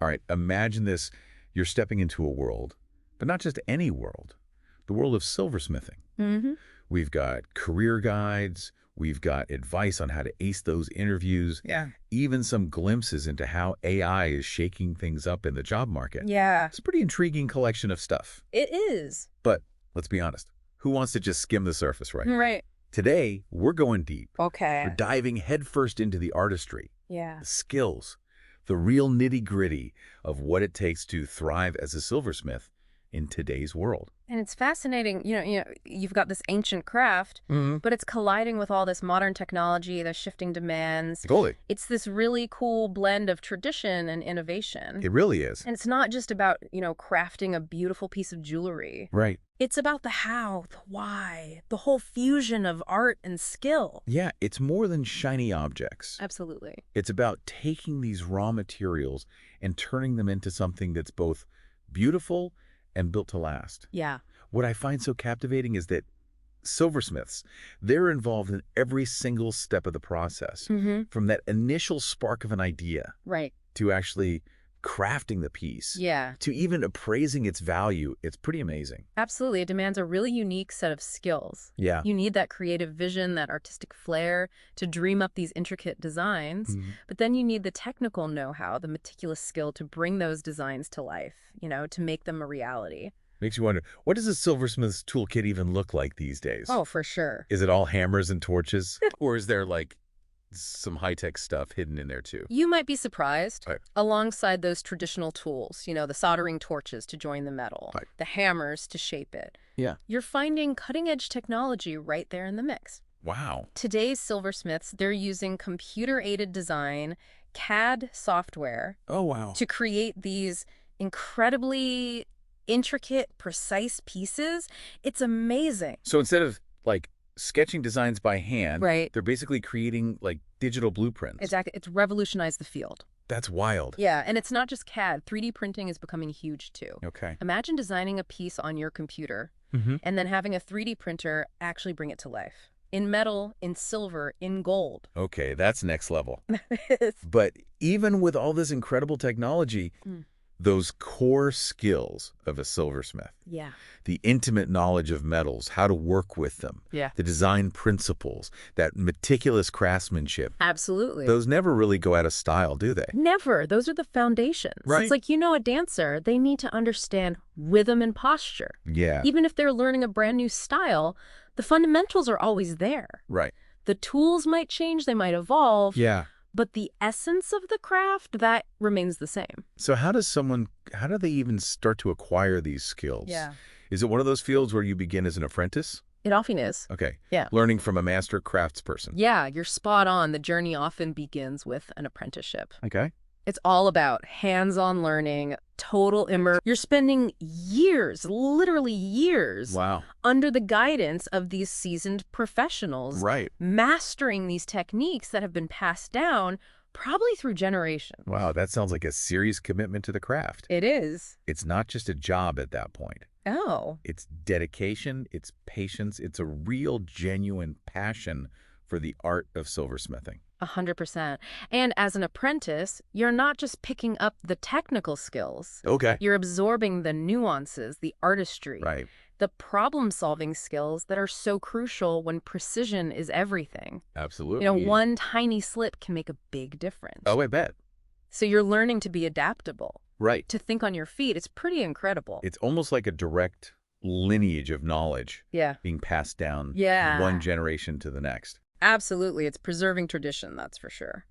All right, imagine this. You're stepping into a world, but not just any world, the world of silversmithing. Mm-hmm. We've got career guides, we've got advice on how to ace those interviews, Yeah. even some glimpses into how AI is shaking things up in the job market. Yeah. It's a pretty intriguing collection of stuff. It is. But let's be honest, who wants to just skim the surface, right? Right. Today, we're going deep. Okay. We're diving headfirst into the artistry, Yeah. the skills, the real nitty-gritty of what it takes to thrive as a silversmith in today's world. And it's fascinating, you've got this ancient craft, but it's colliding with all this modern technology, the shifting demands. Totally. It's this really cool blend of tradition and innovation. It really is. And it's not just about, crafting a beautiful piece of jewelry. Right. It's about the how, the why, the whole fusion of art and skill. Yeah, it's more than shiny objects. Absolutely. It's about taking these raw materials and turning them into something that's both beautiful and built to last. Yeah. What I find so captivating is that silversmiths, they're involved in every single step of the process, from that initial spark of an idea Right. to actually crafting the piece, Yeah. to even appraising its value. It's pretty amazing. Absolutely. It demands a really unique set of skills. Yeah. You need that creative vision, that artistic flair to dream up these intricate designs. But then you need the technical know-how, the meticulous skill to bring those designs to life, to make them a reality. Makes you wonder, what does a silversmith's toolkit even look like these days? Oh, for sure. Is it all hammers and torches? Or is there like some high-tech stuff hidden in there too? You might be surprised. Right. Alongside those traditional tools, the soldering torches to join the metal, Right. the hammers to shape it. Yeah. You're finding cutting-edge technology right there in the mix. Wow. Today's silversmiths, they're using computer-aided design, CAD software, Oh, wow. to create these incredibly intricate, precise pieces. It's amazing. So instead of like sketching designs by hand, Right. they're basically creating like digital blueprints. Exactly. It's revolutionized the field. That's wild. Yeah, and it's not just CAD. 3D printing is becoming huge too. Okay. Imagine designing a piece on your computer and then having a 3D printer actually bring it to life. In metal, in silver, in gold. Okay, that's next level. But even with all this incredible technology, those core skills of a silversmith, Yeah. the intimate knowledge of metals, how to work with them, Yeah. the design principles, that meticulous craftsmanship, Absolutely. those never really go out of style, do they? Never. Those are the foundations. Right. It's like, a dancer, they need to understand rhythm and posture. Yeah. Even if they're learning a brand new style, the fundamentals are always there. Right. The tools might change, they might evolve. Yeah. But the essence of the craft, that remains the same. So how do they even start to acquire these skills? Yeah. Is it one of those fields where you begin as an apprentice? It often is. Okay. Yeah. Learning from a master craftsperson. Yeah, you're spot on. The journey often begins with an apprenticeship. Okay. It's all about hands-on learning, total immersion. You're spending years, literally years, Wow. under the guidance of these seasoned professionals, Right. mastering these techniques that have been passed down probably through generations. Wow, that sounds like a serious commitment to the craft. It is. It's not just a job at that point. Oh. It's dedication, it's patience, it's a real, genuine passion for the art of silversmithing. 100%. And as an apprentice, you're not just picking up the technical skills. Okay. You're absorbing the nuances, the artistry, Right. the problem-solving skills that are so crucial when precision is everything. Absolutely. One tiny slip can make a big difference. Oh, I bet. So you're learning to be adaptable, Right. to think on your feet. It's pretty incredible. It's almost like a direct lineage of knowledge Yeah. being passed down Yeah. one generation to the next. Absolutely. It's preserving tradition, that's for sure.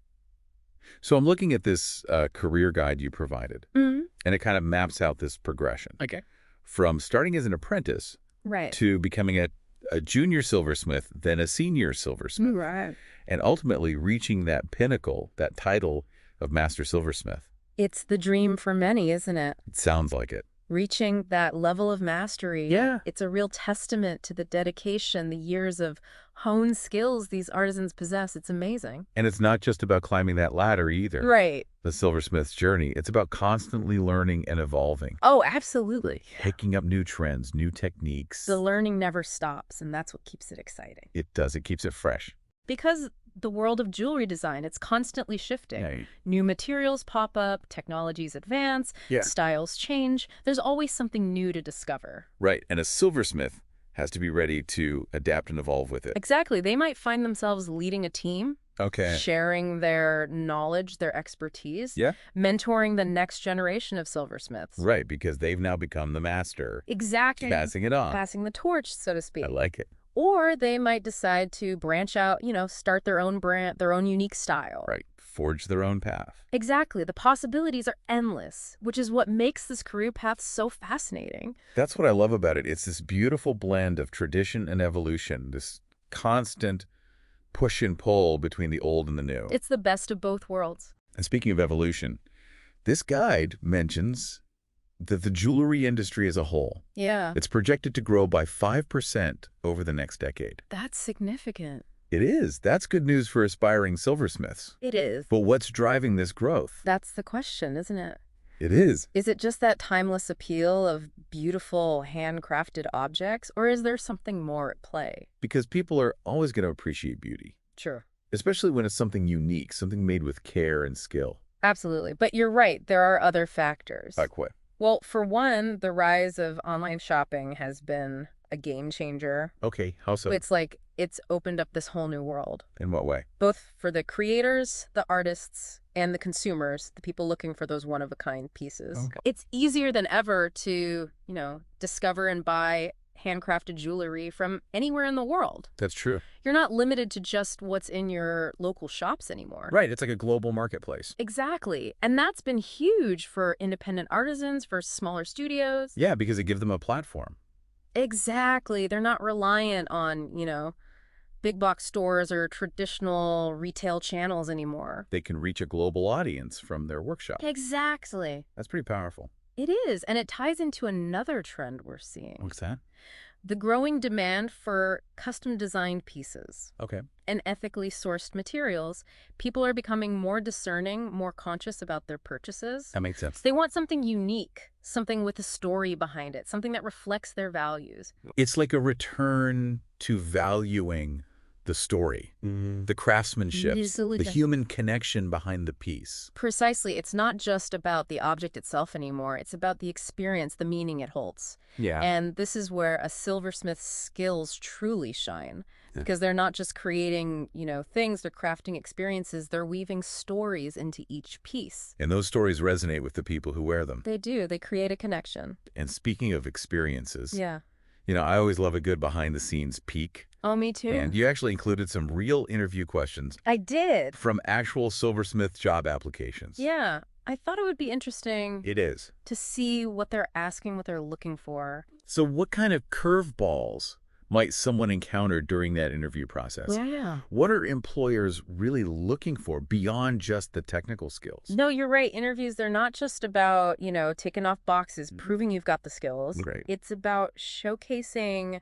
So I'm looking at this career guide you provided, and it kind of maps out this progression. Okay. From starting as an apprentice Right. to becoming a junior silversmith, then a senior silversmith, Right. and ultimately reaching that pinnacle, that title of master silversmith. It's the dream for many, isn't it? It sounds like it. Reaching that level of mastery. Yeah. It's a real testament to the dedication, the years of honed skills these artisans possess. It's amazing. And it's not just about climbing that ladder either. Right. The silversmith's journey. It's about constantly learning and evolving, Oh, absolutely. picking up new trends, new techniques. The learning never stops, and that's what keeps it exciting. It does. It keeps it fresh. Because the world of jewelry design. It's constantly shifting. Yeah. New materials pop up, technologies advance, Yeah. styles change. There's always something new to discover. Right. And a silversmith has to be ready to adapt and evolve with it. Exactly. They might find themselves leading a team, Okay. sharing their knowledge, their expertise, Yeah. mentoring the next generation of silversmiths. Right, because they've now become the master. Exactly. Passing it on. Passing the torch, so to speak. I like it. Or they might decide to branch out, start their own brand, their own unique style. Right. Forge their own path. Exactly. The possibilities are endless, which is what makes this career path so fascinating. That's what I love about it. It's this beautiful blend of tradition and evolution, this constant push and pull between the old and the new. It's the best of both worlds. And speaking of evolution, this guide mentions that the jewelry industry as a whole, Yeah. it's projected to grow by 5% over the next decade. That's significant. It is. That's good news for aspiring silversmiths. It is. But what's driving this growth? That's the question, isn't it? It is. Is it just that timeless appeal of beautiful handcrafted objects, or is there something more at play? Because people are always going to appreciate beauty, Sure. especially when it's something unique, something made with care and skill. Absolutely. But you're right, there are other factors. Like what? Well, for one, the rise of online shopping has been a game changer. Okay, how so? It's like it's opened up this whole new world, In what way? both for the creators, the artists, and the consumers, the people looking for those one-of-a-kind pieces. Okay. It's easier than ever to, discover and buy handcrafted jewelry from anywhere in the world. That's true. You're not limited to just what's in your local shops anymore. Right, it's like a global marketplace. Exactly. And that's been huge for independent artisans, for smaller studios. Yeah, because it gives them a platform. Exactly. They're not reliant on, big box stores or traditional retail channels anymore. They can reach a global audience from their workshop. Exactly. That's pretty powerful. It is. And it ties into another trend we're seeing. What's that? The growing demand for custom designed pieces Okay. and ethically sourced materials. People are becoming more discerning, more conscious about their purchases. That makes sense. They want something unique, something with a story behind it, something that reflects their values. It's like a return to valuing the story, the craftsmanship, Absolutely. the human connection behind the piece. Precisely. It's not just about the object itself anymore. It's about the experience, the meaning it holds. Yeah. And this is where a silversmith's skills truly shine. Because they're not just creating, things, they're crafting experiences, they're weaving stories into each piece. And those stories resonate with the people who wear them. They do. They create a connection. And speaking of experiences, Yeah. I always love a good behind-the-scenes peek. Oh, me too. And you actually included some real interview questions I did. from actual Silversmith job applications. Yeah. I thought it would be interesting It is. to see what they're asking, what they're looking for. So what kind of curveballs might someone encounter during that interview process? Yeah. What are employers really looking for beyond just the technical skills? No, you're right. Interviews, they're not just about, ticking off boxes, proving you've got the skills. Great. It's about showcasing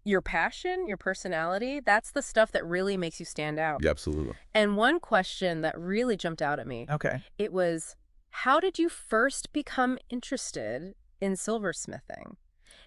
your passion, your personality. That's the stuff that really makes you stand out. Yeah, absolutely. And one question that really jumped out at me, Okay. it was, how did you first become interested in silversmithing?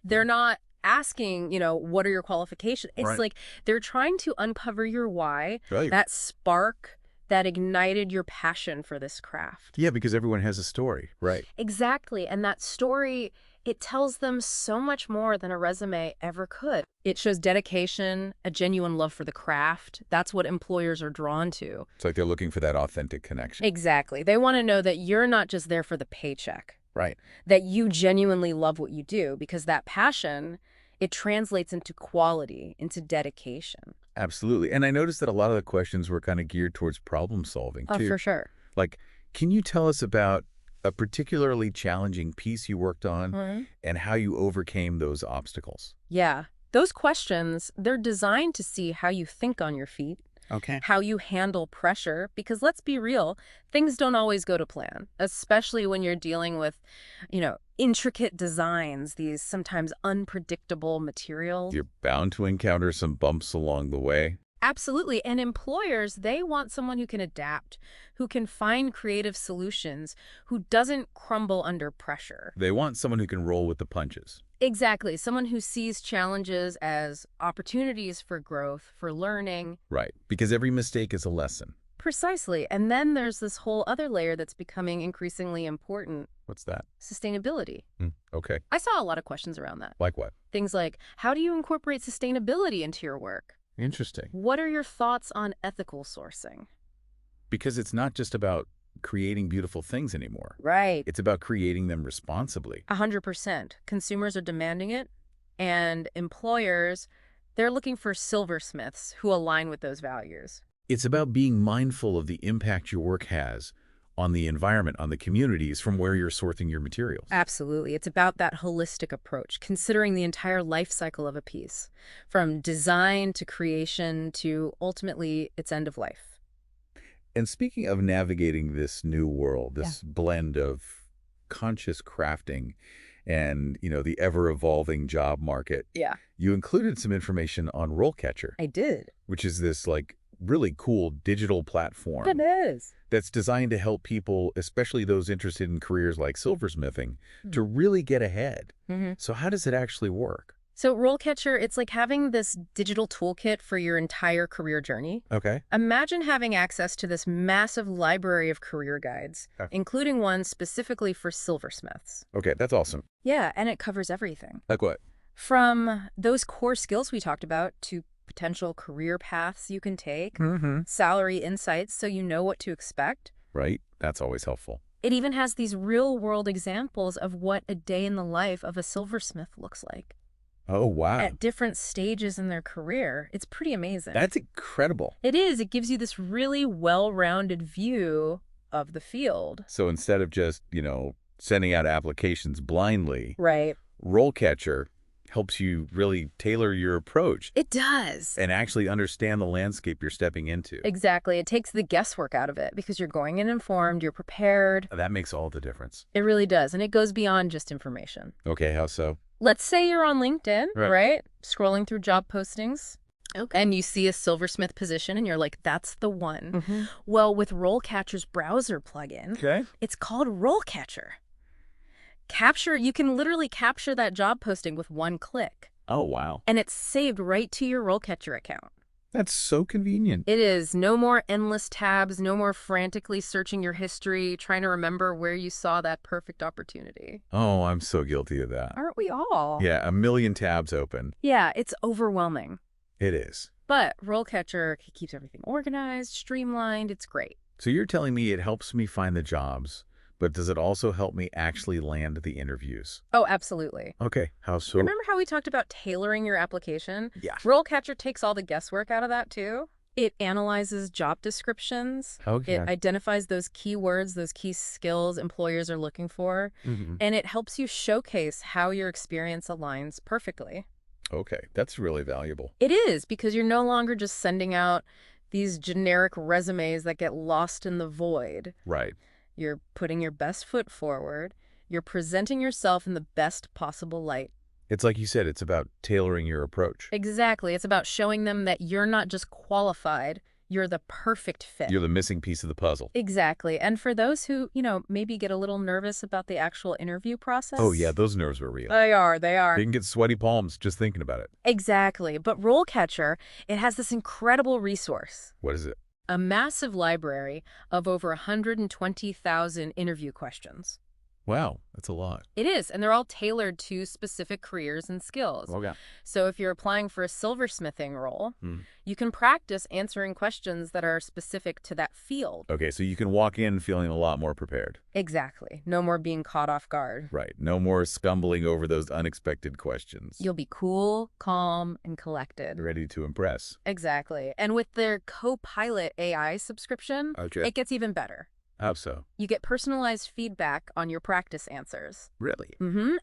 They're not asking, what are your qualifications? It's Right. like they're trying to uncover your why, Right. that spark that ignited your passion for this craft. Yeah, because everyone has a story. Right. Exactly. And that story, it tells them so much more than a resume ever could. It shows dedication, a genuine love for the craft. That's what employers are drawn to. It's like they're looking for that authentic connection. Exactly. They want to know that you're not just there for the paycheck, Right. that you genuinely love what you do, because that passion, it translates into quality, into dedication. Absolutely. And I noticed that a lot of the questions were kind of geared towards problem solving, Oh, too. for sure. Like, can you tell us about a particularly challenging piece you worked on and how you overcame those obstacles? Yeah. Those questions, they're designed to see how you think on your feet, Okay. how you handle pressure, because let's be real, things don't always go to plan, especially when you're dealing with, intricate designs, these sometimes unpredictable materials. You're bound to encounter some bumps along the way. Absolutely. And employers, they want someone who can adapt, who can find creative solutions, who doesn't crumble under pressure. They want someone who can roll with the punches. Exactly. Someone who sees challenges as opportunities for growth, for learning. Right, because every mistake is a lesson. Precisely. And then there's this whole other layer that's becoming increasingly important. What's that? Sustainability. Okay. I saw a lot of questions around that. Like what? Things like, how do you incorporate sustainability into your work? Interesting. What are your thoughts on ethical sourcing? Because it's not just about creating beautiful things anymore. Right. It's about creating them responsibly. 100%. Consumers are demanding it, and employers, they're looking for silversmiths who align with those values. It's about being mindful of the impact your work has on the environment, on the communities from where you're sourcing your materials. Absolutely. It's about that holistic approach, considering the entire life cycle of a piece, from design to creation to ultimately its end of life. And speaking of navigating this new world, this blend of conscious crafting and, the ever-evolving job market, you included some information on RoleCatcher. I did. Which is this, really cool digital platform. It is. That's designed to help people, especially those interested in careers like silversmithing, to really get ahead. So how does it actually work? So RoleCatcher, it's like having this digital toolkit for your entire career journey. Okay. Imagine having access to this massive library of career guides, including one specifically for silversmiths. Okay, that's awesome. Yeah, and it covers everything. Like what? From those core skills we talked about to potential career paths you can take, salary insights so you know what to expect. Right, that's always helpful. It even has these real-world examples of what a day in the life of a silversmith looks like. Oh, wow. At different stages in their career. It's pretty amazing. That's incredible. It is. It gives you this really well-rounded view of the field. So instead of just, sending out applications blindly, Right. RoleCatcher helps you really tailor your approach. It does. And actually understand the landscape you're stepping into. Exactly. It takes the guesswork out of it because you're going in informed, you're prepared. That makes all the difference. It really does. And it goes beyond just information. Okay, how so? Let's say you're on LinkedIn, right? Scrolling through job postings. Okay. And you see a silversmith position and you're like, that's the one. Well, with RoleCatcher's browser plugin, it's called RoleCatcher. You can literally capture that job posting with one click. Oh, wow. And it's saved right to your RoleCatcher account. That's so convenient. It is. No more endless tabs, no more frantically searching your history, trying to remember where you saw that perfect opportunity. Oh, I'm so guilty of that. Aren't we all? Yeah, a million tabs open. Yeah, it's overwhelming. It is. But RoleCatcher keeps everything organized, streamlined. It's great. So you're telling me it helps me find the jobs, but does it also help me actually land the interviews? Oh, absolutely. Okay, how so? Remember how we talked about tailoring your application? Yeah. RoleCatcher takes all the guesswork out of that, too. It analyzes job descriptions. Okay. It identifies those keywords, those key skills employers are looking for. And it helps you showcase how your experience aligns perfectly. Okay, that's really valuable. It is, because you're no longer just sending out these generic resumes that get lost in the void. Right. You're putting your best foot forward. You're presenting yourself in the best possible light. It's like you said, it's about tailoring your approach. Exactly. It's about showing them that you're not just qualified, you're the perfect fit. You're the missing piece of the puzzle. Exactly. And for those who, maybe get a little nervous about the actual interview process. Oh, yeah, those nerves are real. They are. You can get sweaty palms just thinking about it. Exactly. But RoleCatcher, it has this incredible resource. What is it? A massive library of over 120,000 interview questions. Wow, that's a lot. It is, and they're all tailored to specific careers and skills. Okay. So if you're applying for a silversmithing role, you can practice answering questions that are specific to that field. Okay, so you can walk in feeling a lot more prepared. Exactly. No more being caught off guard. Right. No more stumbling over those unexpected questions. You'll be cool, calm, and collected. Ready to impress. Exactly. And with their Copilot AI subscription, it gets even better. How so? You get personalized feedback on your practice answers. Really?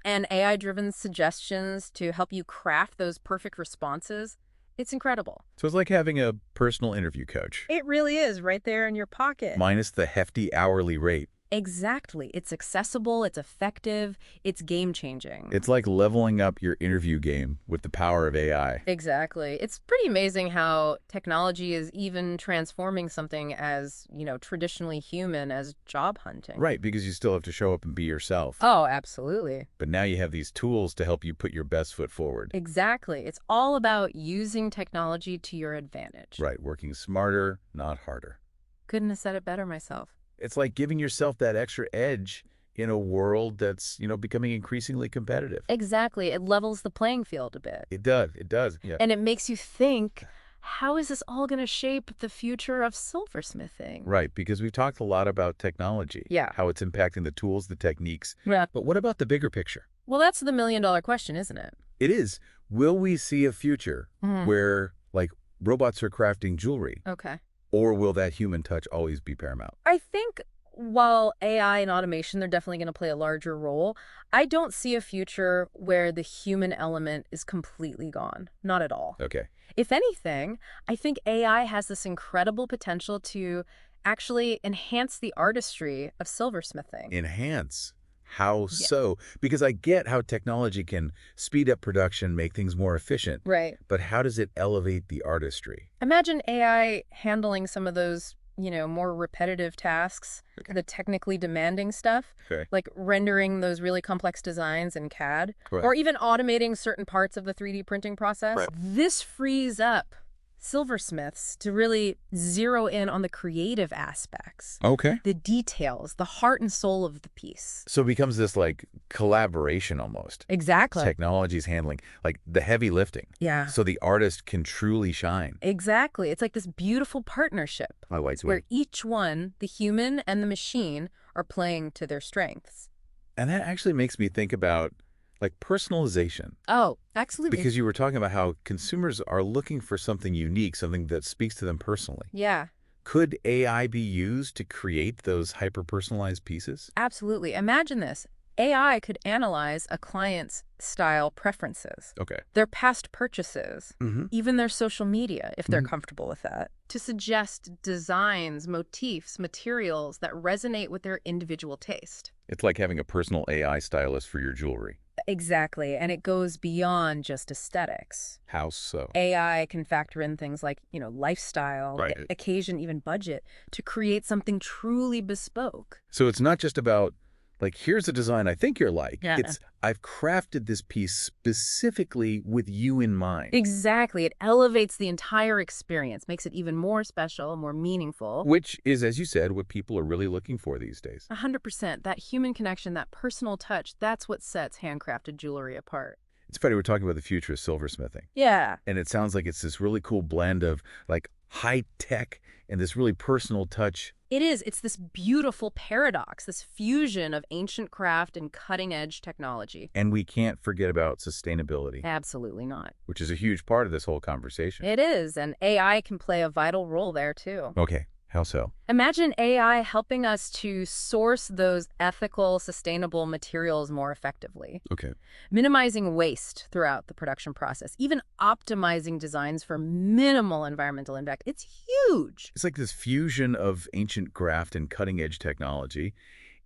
And AI-driven suggestions to help you craft those perfect responses. It's incredible. So it's like having a personal interview coach. It really is, right there in your pocket. Minus the hefty hourly rate. Exactly. It's accessible, it's effective, it's game-changing. It's like leveling up your interview game with the power of AI. Exactly. It's pretty amazing how technology is even transforming something as, traditionally human as job hunting. Right, because you still have to show up and be yourself. Oh, absolutely. But now you have these tools to help you put your best foot forward. Exactly. It's all about using technology to your advantage. Right, working smarter, not harder. Couldn't have said it better myself. It's like giving yourself that extra edge in a world that's, becoming increasingly competitive. Exactly. It levels the playing field a bit. It does. Yeah. And it makes you think, how is this all going to shape the future of silversmithing? Right, because we've talked a lot about technology. Yeah. How it's impacting the tools, the techniques. Yeah. But what about the bigger picture? Well, that's the million-dollar question, isn't it? It is. Will we see a future where, like, robots are crafting jewelry? Okay. Or will that human touch always be paramount? I think while AI and automation, they're definitely going to play a larger role, I don't see a future where the human element is completely gone. Not at all. Okay. If anything, I think AI has this incredible potential to actually enhance the artistry of silversmithing. Enhance? How so? Because I get how technology can speed up production, make things more efficient. Right. But how does it elevate the artistry? Imagine AI handling some of those, more repetitive tasks, the technically demanding stuff, like rendering those really complex designs in CAD, or even automating certain parts of the 3D printing process. Right. This frees up silversmiths to really zero in on the creative aspects. Okay. The details, the heart and soul of the piece. So it becomes this, like, collaboration almost. Exactly. Technology's handling, like, the heavy lifting. Yeah. So the artist can truly shine. Exactly. It's like this beautiful partnership where each one, the human and the machine, are playing to their strengths. And that actually makes me think about, like, personalization. Oh, absolutely. Because you were talking about how consumers are looking for something unique, something that speaks to them personally. Yeah. Could AI be used to create those hyper-personalized pieces? Absolutely. Imagine this. AI could analyze a client's style preferences, their past purchases, even their social media, if they're comfortable with that, to suggest designs, motifs, materials that resonate with their individual taste. It's like having a personal AI stylist for your jewelry. Exactly, and it goes beyond just aesthetics. How so? AI can factor in things like, lifestyle, occasion, even budget, to create something truly bespoke. So it's not just about, like, here's a design I think you're like. Yeah. It's, I've crafted this piece specifically with you in mind. Exactly. It elevates the entire experience, makes it even more special, more meaningful. Which is, as you said, what people are really looking for these days. 100%. That human connection, that personal touch, that's what sets handcrafted jewelry apart. It's funny, we're talking about the future of silversmithing. Yeah. And it sounds like it's this really cool blend of, like, high tech and this really personal touch. It is. It's this beautiful paradox, this fusion of ancient craft and cutting-edge technology. And we can't forget about sustainability. Absolutely not. Which is a huge part of this whole conversation. It is, and AI can play a vital role there, too. Okay. How so? Imagine AI helping us to source those ethical, sustainable materials more effectively. Okay. Minimizing waste throughout the production process, even optimizing designs for minimal environmental impact. It's huge. It's like this fusion of ancient craft and cutting-edge technology.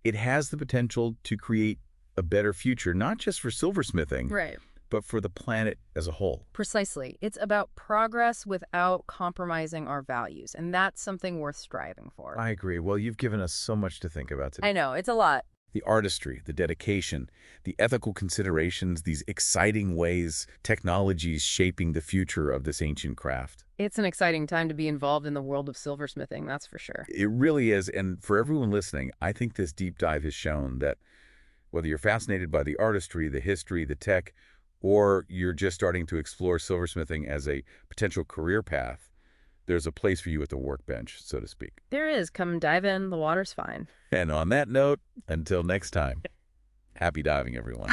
It has the potential to create a better future, not just for silversmithing, right, but for the planet as a whole. Precisely. It's about progress without compromising our values, and that's something worth striving for. I agree. Well, you've given us so much to think about today. I know. It's a lot. The artistry, the dedication, the ethical considerations, these exciting ways technology is shaping the future of this ancient craft. It's an exciting time to be involved in the world of silversmithing, that's for sure. It really is. And for everyone listening, I think this deep dive has shown that whether you're fascinated by the artistry, the history, the tech, or you're just starting to explore silversmithing as a potential career path, there's a place for you at the workbench, so to speak. There is. Come dive in. The water's fine. And on that note, until next time, happy diving, everyone.